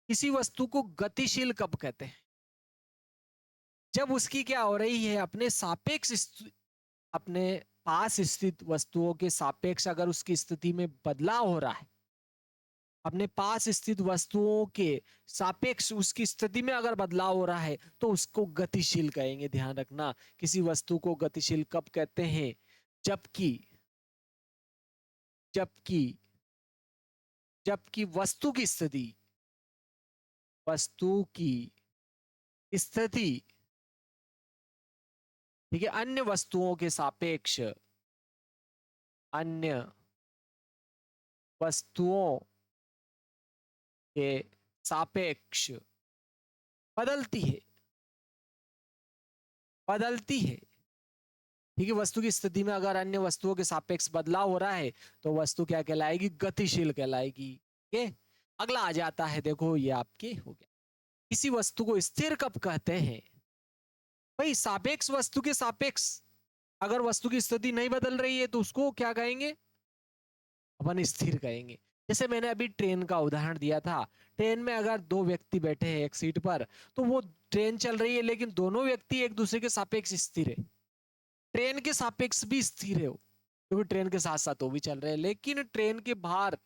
किसी वस्तु को गतिशील कब कहते हैं, जब उसकी क्या हो रही है, अपने सापेक्ष, अपने पास स्थित वस्तुओं के सापेक्ष अगर उसकी स्थिति में बदलाव हो रहा है, अपने पास स्थित वस्तुओं के सापेक्ष उसकी स्थिति में अगर बदलाव हो रहा है, तो उसको गतिशील कहेंगे। ध्यान रखना, किसी वस्तु को गतिशील कब कहते हैं, जबकि जबकि जबकि वस्तु की स्थिति, वस्तु की स्थिति, ठीक है, अन्य वस्तुओं के सापेक्ष, अन्य वस्तुओं के सापेक्ष बदलती है, बदलती है, ठीक है। वस्तु की स्थिति में अगर अन्य वस्तुओं के सापेक्ष बदलाव हो रहा है, तो वस्तु क्या कहलाएगी, गतिशील कहलाएगी, ठीक है। अगला आ जाता है, देखो ये आपके हो गया। किसी वस्तु को स्थिर कब कहते हैं, भाई सापेक्ष वस्तु के सापेक्ष अगर वस्तु की स्थिति नहीं बदल रही है, तो उसको क्या कहेंगे, अपन स्थिर कहेंगे। जैसे मैंने अभी ट्रेन का उदाहरण दिया था, ट्रेन में अगर दो व्यक्ति बैठे हैं एक सीट पर, तो वो ट्रेन चल रही है, लेकिन दोनों व्यक्ति एक दूसरे के सापेक्ष स्थिर है, ट्रेन के सापेक्ष भी स्थिर है वो, क्योंकि ट्रेन के साथ साथ वो भी चल रहे हैं। लेकिन ट्रेन के बाहर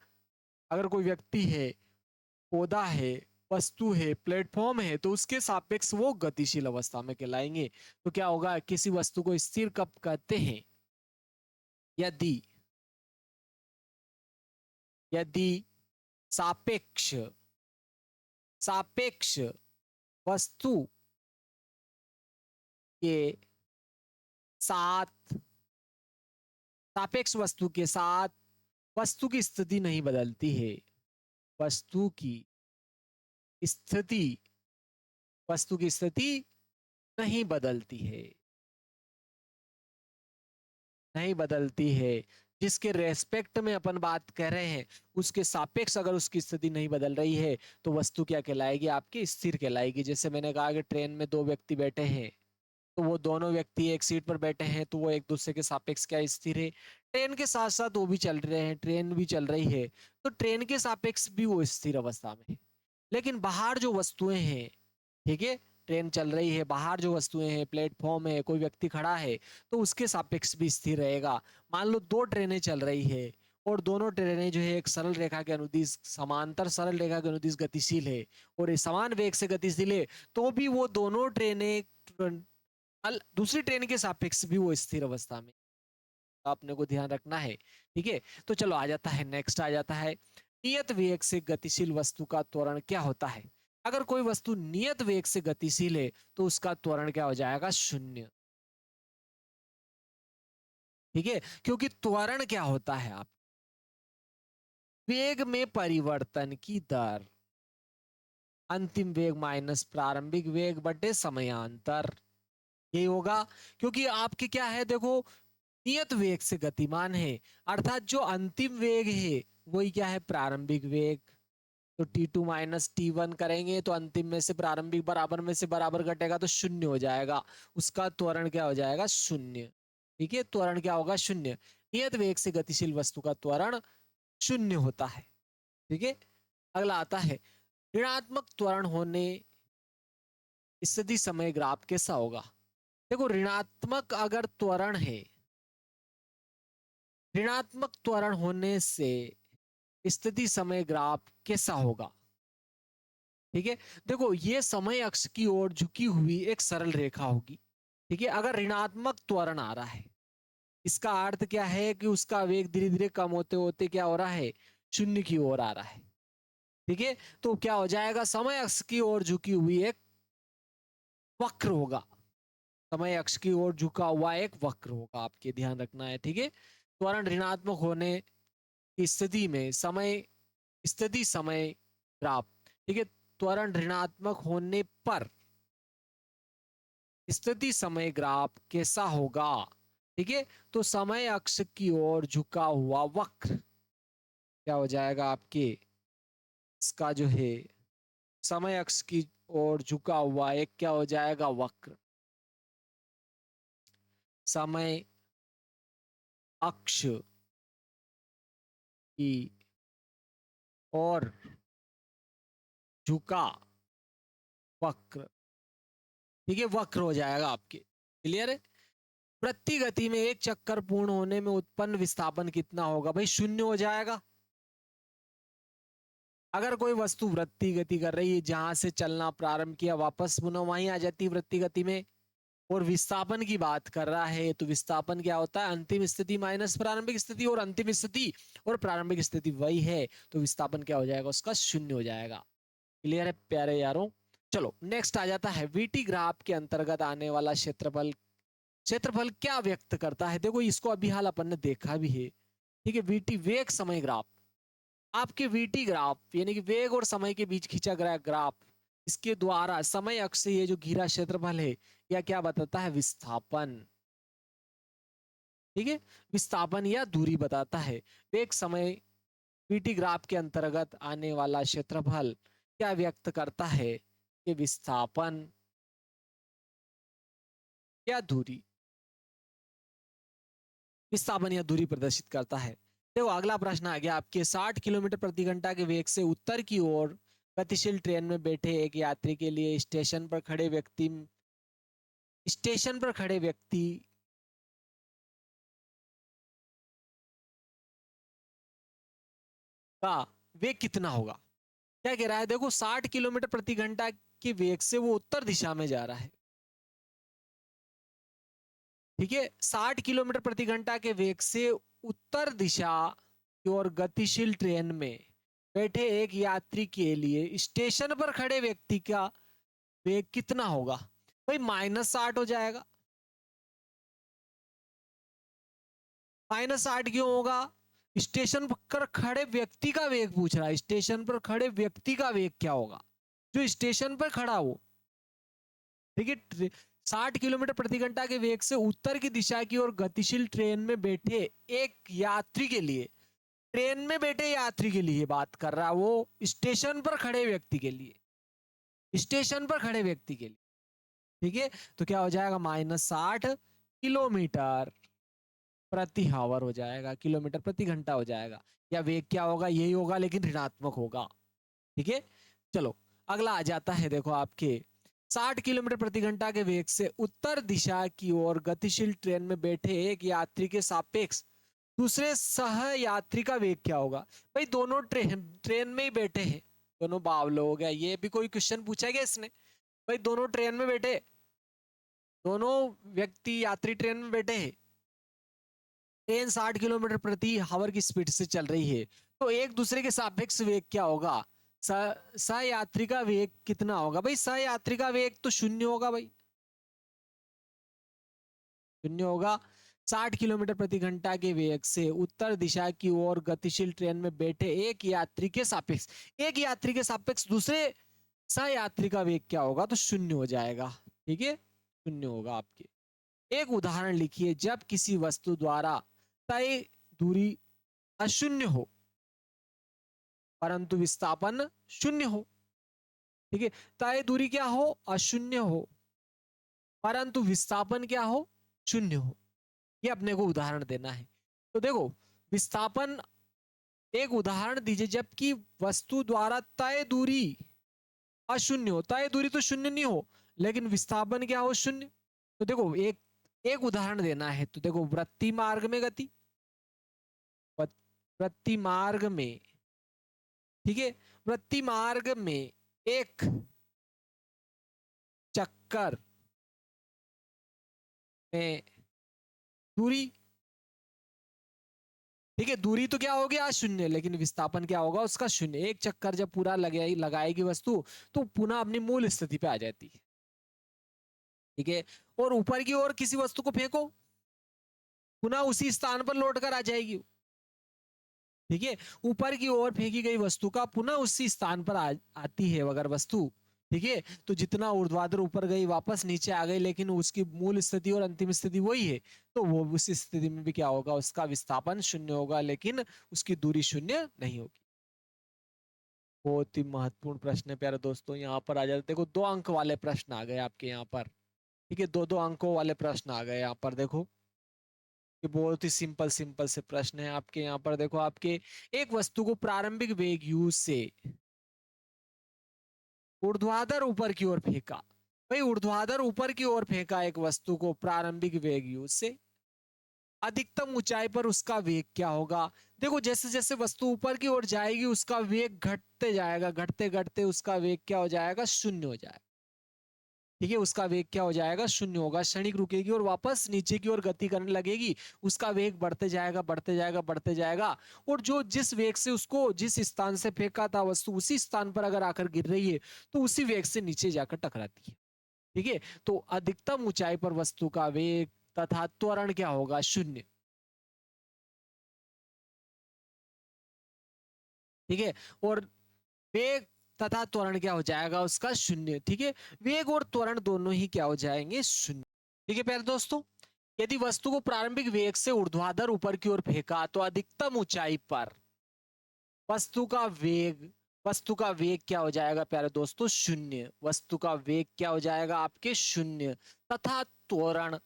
अगर कोई व्यक्ति है, पौधा है, वस्तु है, प्लेटफॉर्म है, तो उसके सापेक्ष वो गतिशील अवस्था में कहलाएंगे। तो क्या होगा, किसी वस्तु को स्थिर कब कहते हैं, यदि यदि सापेक्ष सापेक्ष वस्तु के साथ, सापेक्ष वस्तु के साथ वस्तु की स्थिति नहीं बदलती है, वस्तु की स्थिति, वस्तु की स्थिति नहीं बदलती है, नहीं बदलती है, जिसके रेस्पेक्ट में अपन बात कर रहे हैं, उसके सापेक्ष अगर उसकी स्थिति नहीं बदल रही है, तो वस्तु क्या कहलाएगी, आपकी स्थिर कहलाएगी। जैसे मैंने कहा कि ट्रेन में दो व्यक्ति बैठे हैं, तो वो दोनों व्यक्ति एक सीट पर बैठे हैं, तो वो एक दूसरे के सापेक्ष क्या स्थिर है, ट्रेन के साथ साथ वो भी चल रहे हैं, ट्रेन भी चल रही है, तो ट्रेन के सापेक्ष भी वो स्थिर अवस्था में है। लेकिन बाहर जो वस्तुएं हैं, ठीक है, ट्रेन चल रही है, बाहर जो वस्तुएं हैं, प्लेटफॉर्म है, कोई व्यक्ति खड़ा है, तो उसके सापेक्ष भी स्थिर रहेगा। मान लो दो ट्रेनें चल रही है, और दोनों ट्रेनें जो है एक सरल रेखा के अनुदिश, समांतर सरल रेखा के अनुदिश गतिशील है, और ये समान वेग से गतिशील है, तो भी वो दोनों ट्रेनें दूसरी ट्रेन के सापेक्ष भी वो स्थिर अवस्था में, आपने को ध्यान रखना है, ठीक है। तो चलो आ जाता है, नेक्स्ट आ जाता है, नियत वेग से गतिशील वस्तु का त्वरण क्या होता है? अगर कोई वस्तु नियत वेग से गतिशील है तो उसका त्वरण क्या हो जाएगा? शून्य। ठीक है, क्योंकि त्वरण क्या होता है? आप वेग में परिवर्तन की दर, अंतिम वेग माइनस प्रारंभिक वेग बटे समयांतर, यही होगा। क्योंकि आपके क्या है, देखो, नियत वेग से गतिमान है, अर्थात जो अंतिम वेग है वही क्या है? प्रारंभिक वेग। तो T2 माइनस T1 करेंगे तो अंतिम में से प्रारंभिक बराबर में से बराबर घटेगा तो शून्य हो जाएगा, उसका त्वरण क्या हो जाएगा? शून्य। ठीक है, त्वरण क्या होगा? शून्य। नियत वेग से गतिशील वस्तु का त्वरण शून्य होता है। ठीक है, अगला आता है ऋणात्मक त्वरण होने स्थिति समय ग्राफ कैसा होगा? देखो, ऋणात्मक अगर त्वरण है, ऋणात्मक त्वरण होने से स्थिति समय ग्राफ कैसा होगा? ठीक है, देखो, ये समय अक्ष की ओर झुकी हुई एक सरल रेखा होगी। ठीक है, अगर ऋणात्मक त्वरण आ रहा है, इसका अर्थ क्या है कि उसका वेग धीरे धीरे कम होते होते क्या हो रहा है? शून्य की ओर आ रहा है। ठीक है, तो क्या हो जाएगा? समय अक्ष की ओर झुकी हुई एक वक्र होगा, समय अक्ष की ओर झुका हुआ एक वक्र होगा, आपके ध्यान रखना है। ठीक है, त्वरण ऋणात्मक होने की स्थिति में समय स्थिति समय ग्राफ, ठीक है, त्वरण ऋणात्मक होने पर स्थिति समय ग्राफ कैसा होगा? ठीक है, तो समय अक्ष की ओर झुका हुआ वक्र क्या हो जाएगा आपके? इसका जो है समय अक्ष की ओर झुका हुआ एक क्या हो जाएगा? वक्र। समय अक्ष की ओर झुका वक्र, ठीक है, वक्र हो जाएगा आपके। क्लियर है? प्रति गति में एक चक्कर पूर्ण होने में उत्पन्न विस्थापन कितना होगा? भाई शून्य हो जाएगा। अगर कोई वस्तु वृत्ति गति कर रही है, जहां से चलना प्रारंभ किया वापस पुनः वहीं आ जाती है वृत्ति गति में, और विस्थापन की बात कर रहा है, तो विस्थापन क्या होता है? अंतिम स्थिति माइनस प्रारंभिक स्थिति, और अंतिम स्थिति और प्रारंभिक स्थिति वही है, तो विस्थापन क्या हो जाएगा? उसका शून्य हो जाएगा। क्लियर है प्यारे यारों? चलो नेक्स्ट आ जाता है वीटी ग्राफ के अंतर्गत आने वाला क्षेत्रफल। क्षेत्रफल क्या व्यक्त करता है? देखो, इसको अभी हाल अपन ने देखा भी है। ठीक है, वीटी वेग समय ग्राफ, आपके वीटी ग्राफ यानी कि वेग और समय के बीच खींचा गया ग्राफ, इसके द्वारा समय अक्ष से ये जो घिरा क्षेत्रफल है, या क्या बताता है? विस्थापन। ठीक है, विस्थापन या दूरी बताता है। वेग समय वीटी ग्राफ के अंतर्गत आने वाला क्षेत्रफल क्या व्यक्त करता है? कि विस्थापन या दूरी, विस्थापन या दूरी प्रदर्शित करता है। देखो, अगला प्रश्न आ गया आपके, 60 किलोमीटर प्रति घंटा के वेग से उत्तर की ओर गतिशील ट्रेन में बैठे एक यात्री के लिए स्टेशन पर खड़े व्यक्ति का वेग कितना होगा? क्या कह रहा है? देखो, 60 किलोमीटर प्रति घंटा के वेग से वो उत्तर दिशा में जा रहा है। ठीक है, 60 किलोमीटर प्रति घंटा के वेग से उत्तर दिशा की ओर गतिशील ट्रेन में बैठे एक यात्री के लिए स्टेशन पर खड़े व्यक्ति का वेग कितना होगा? भाई -60 हो जाएगा। -60 क्यों होगा? स्टेशन पर खड़े व्यक्ति का वेग पूछ रहा है, स्टेशन पर खड़े व्यक्ति का वेग क्या होगा? जो स्टेशन पर खड़ा हो। ठीक है, 60 किलोमीटर प्रति घंटा के वेग से उत्तर की दिशा की ओर गतिशील ट्रेन में बैठे एक यात्री के लिए, ट्रेन में बैठे यात्री के लिए बात कर रहा है वो, स्टेशन पर खड़े व्यक्ति के लिए, स्टेशन पर खड़े व्यक्ति के लिए। ठीक है, तो क्या हो जाएगा? -60 किलोमीटर प्रति हावर हो जाएगा, किलोमीटर प्रति घंटा हो जाएगा। या वेग क्या होगा? यही होगा, लेकिन ऋणात्मक होगा। ठीक है, चलो अगला आ जाता है, देखो आपके 60 किलोमीटर प्रति घंटा के वेग से उत्तर दिशा की ओर गतिशील ट्रेन में बैठे एक यात्री के सापेक्ष दूसरे सह यात्री का वेग क्या होगा? भाई दोनों ट्रेन में ही बैठे हैं, दोनों बावलो हो गया, ये भी कोई क्वेश्चन पूछा गया इसने? भाई दोनों ट्रेन में बैठे, दोनों व्यक्ति यात्री ट्रेन में बैठे हैं, ट्रेन 60 किलोमीटर प्रति हावर की स्पीड से चल रही है, तो एक दूसरे के सापेक्ष वेग क्या होगा, सहयात्री का वेग कितना होगा भाई, सहयात्री का वेग तो 0 होगा भाई, 0 होगा। 60 किलोमीटर प्रति घंटा के वेग से उत्तर दिशा की ओर गतिशील ट्रेन में बैठे एक यात्री के सापेक्ष, एक यात्री के सापेक्ष दूसरे सहयात्री का वेग क्या होगा, तो 0 हो जाएगा। ठीक है, 0 होगा आपके। एक उदाहरण लिखिए, जब किसी वस्तु द्वारा तय दूरी अशून्य हो परंतु विस्थापन 0 हो। ठीक है, तय दूरी क्या हो, अशून्य हो, परंतु विस्थापन क्या हो, 0 हो। ये अपने को उदाहरण देना है। तो देखो, विस्थापन, एक उदाहरण दीजिए, जबकि वस्तु द्वारा तय दूरी अशून्य हो, तय दूरी तो 0 नहीं हो, लेकिन विस्थापन क्या हो, 0। तो देखो, एक एक उदाहरण देना है। तो देखो, वृत्ति मार्ग में गति, वृत्ति मार्ग में, ठीक है, वृत्ति मार्ग में एक चक्कर में दूरी, ठीक है, दूरी तो क्या हो गया, शून्य, लेकिन विस्थापन क्या होगा उसका, 0। एक चक्कर जब पूरा लगाएगी वस्तु तो पुनः अपनी मूल स्थिति पे आ जाती है। ठीक है, और ऊपर की ओर किसी वस्तु को फेंको, पुनः उसी स्थान पर लौट कर आ जाएगी। ठीक है, ऊपर की ओर फेंकी गई वस्तु का पुनः उसी स्थान पर आती है अगर वस्तु। ठीक है, तो जितना ऊर्ध्वाधर ऊपर गई वापस नीचे आ गई, लेकिन उसकी मूल स्थिति और अंतिम स्थिति वही है, तो वो उस स्थिति में भी क्या होगा, उसका विस्थापन 0 होगा, लेकिन उसकी दूरी 0 नहीं होगी। बहुत ही महत्वपूर्ण प्रश्न है प्यारे दोस्तों। यहाँ पर आ जाते, देखो 2 अंक वाले प्रश्न आ गए आपके यहाँ पर। ठीक है, 2-2 अंकों वाले प्रश्न आ गए यहाँ पर। देखो, ये बहुत ही सिंपल सिंपल से प्रश्न है आपके यहाँ पर। देखो, आपके एक वस्तु को प्रारंभिक वेग u से ऊर्ध्वाधर ऊपर की ओर फेंका, भाई ऊर्ध्वाधर ऊपर की ओर फेंका एक वस्तु को प्रारंभिक वेग u से, अधिकतम ऊंचाई पर उसका वेग क्या होगा। देखो, जैसे जैसे वस्तु ऊपर की ओर जाएगी उसका वेग घटते जाएगा, घटते घटते उसका वेग क्या हो जाएगा, 0 हो जाएगा। ठीक है, उसका वेग क्या हो जाएगा, 0 होगा, क्षणिक रुकेगी और वापस नीचे की ओर गति करने लगेगी। उसका वेग बढ़ते जाएगा, बढ़ते जाएगा, बढ़ते जाएगा, और जो जिस वेग से उसको जिस स्थान से फेंका था वस्तु, उसी स्थान पर अगर आकर गिर रही है तो उसी वेग से नीचे जाकर टकराती है। ठीक है, तो अधिकतम ऊंचाई पर वस्तु का वेग तथा त्वरण क्या होगा, 0। ठीक है, और वेग तथा त्वरण क्या हो जाएगा उसका, 0। ठीक है, वेग और त्वरण दोनों ही क्या हो जाएंगे, 0। ठीक है प्यारे दोस्तों, यदि वस्तु को प्रारंभिक वेग से ऊर्ध्वाधर ऊपर की ओर फेंका तो अधिकतम ऊंचाई पर वस्तु का वेग, वस्तु का वेग क्या हो जाएगा प्यारे दोस्तों, 0। वस्तु का वेग क्या हो जाएगा आपके, 0, तथा त्वरण,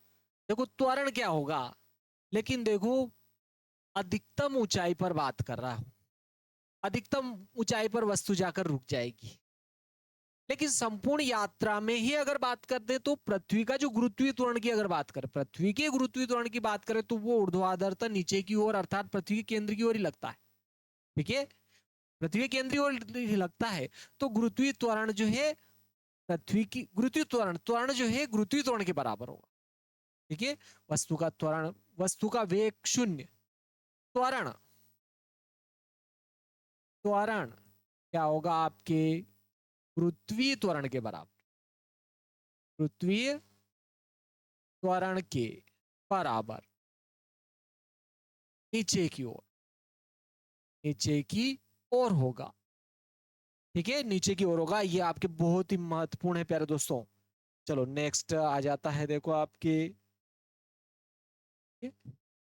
देखो त्वरण क्या होगा, लेकिन देखो अधिकतम ऊंचाई पर बात कर रहा हूं, अधिकतम ऊंचाई पर वस्तु जाकर रुक जाएगी। लेकिन संपूर्ण यात्रा में ही अगर बात कर दे तो पृथ्वी का जो गुरुत्वीय त्वरण की अगर बात करें, पृथ्वी के गुरुत्वीय त्वरण की बात करें तो वो ऊर्ध्वाधरता नीचे की ओर अर्थात पृथ्वी के केंद्र की ओर ही लगता है। ठीक है, पृथ्वी के केंद्र की ओर ही लगता है। तो गुरुत्वीय त्वरण जो है, पृथ्वी की गुरुत्वीय त्वरण, त्वरण जो है गुरुत्वीय त्वरण के बराबर होगा। ठीक है, वस्तु का त्वरण, वस्तु का वेग 0, त्वरण, त्वरण क्या होगा आपके, गुरुत्वीय त्वरण के बराबर, गुरुत्वीय त्वरण के बराबर, नीचे की ओर, नीचे की ओर होगा। ठीक है, नीचे की ओर होगा। ये आपके बहुत ही महत्वपूर्ण है प्यारे दोस्तों। चलो नेक्स्ट आ जाता है, देखो आपके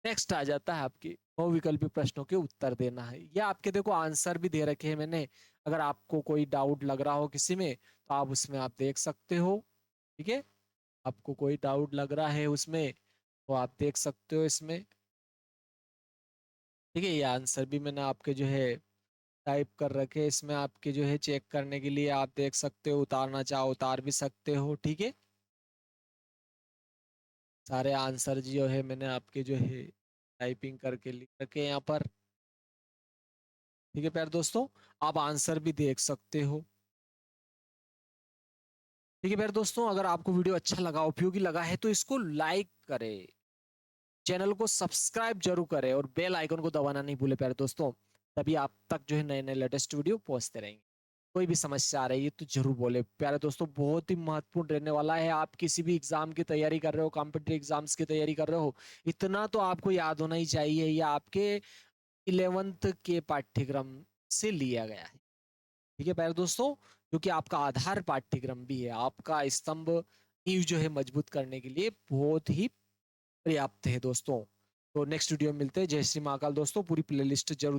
नेक्स्ट आ जाता है आपके बहुविकल्पी प्रश्नों के उत्तर देना है। ये आपके देखो आंसर भी दे रखे हैं मैंने, अगर आपको कोई डाउट लग रहा हो किसी में तो आप उसमें आप देख सकते हो। ठीक है, आपको कोई डाउट लग रहा है उसमें तो आप देख सकते हो इसमें। ठीक है, ये आंसर भी मैंने आपके जो है टाइप कर रखे, इसमें आपके जो है चेक करने के लिए आप देख सकते हो, उतारना चाहो उतार भी सकते हो। ठीक है, सारे आंसर जो है मैंने आपके जो है टाइपिंग करके लिख रखे यहाँ पर। ठीक है प्यारे दोस्तों, आप आंसर भी देख सकते हो। ठीक है प्यारे दोस्तों, अगर आपको वीडियो अच्छा लगा, उपयोगी लगा है तो इसको लाइक करें, चैनल को सब्सक्राइब जरूर करें और बेल आइकन को दबाना नहीं भूले प्यारे दोस्तों, तभी आप तक जो है नए-नए लेटेस्ट वीडियो पहुँचते रहेंगे। कोई भी समस्या आ रही है तो ज़रूर बोलें। प्यारे दोस्तों, बहुत ही महत्वपूर्ण रहने वाला है। आप किसी भी एग्ज़ाम की तैयारी कर रहे हो, कॉम्पिटिटिव एग्ज़ाम्स की तैयारी कर रहे हो, इतना तो आपको याद होना ही चाहिए, ये आपके 11th के पाठ्यक्रम से लिया गया है। ठीक है प्यारे दोस्तों, जो कि आपका आधार पाठ्यक्रम भी है, आपका स्तंभ नींव जो है मजबूत करने के लिए बहुत ही पर्याप्त है दोस्तों। तो नेक्स्ट वीडियो में मिलते हैं। जय श्री महाकाल दोस्तों, पूरी प्लेलिस्ट ज़रूर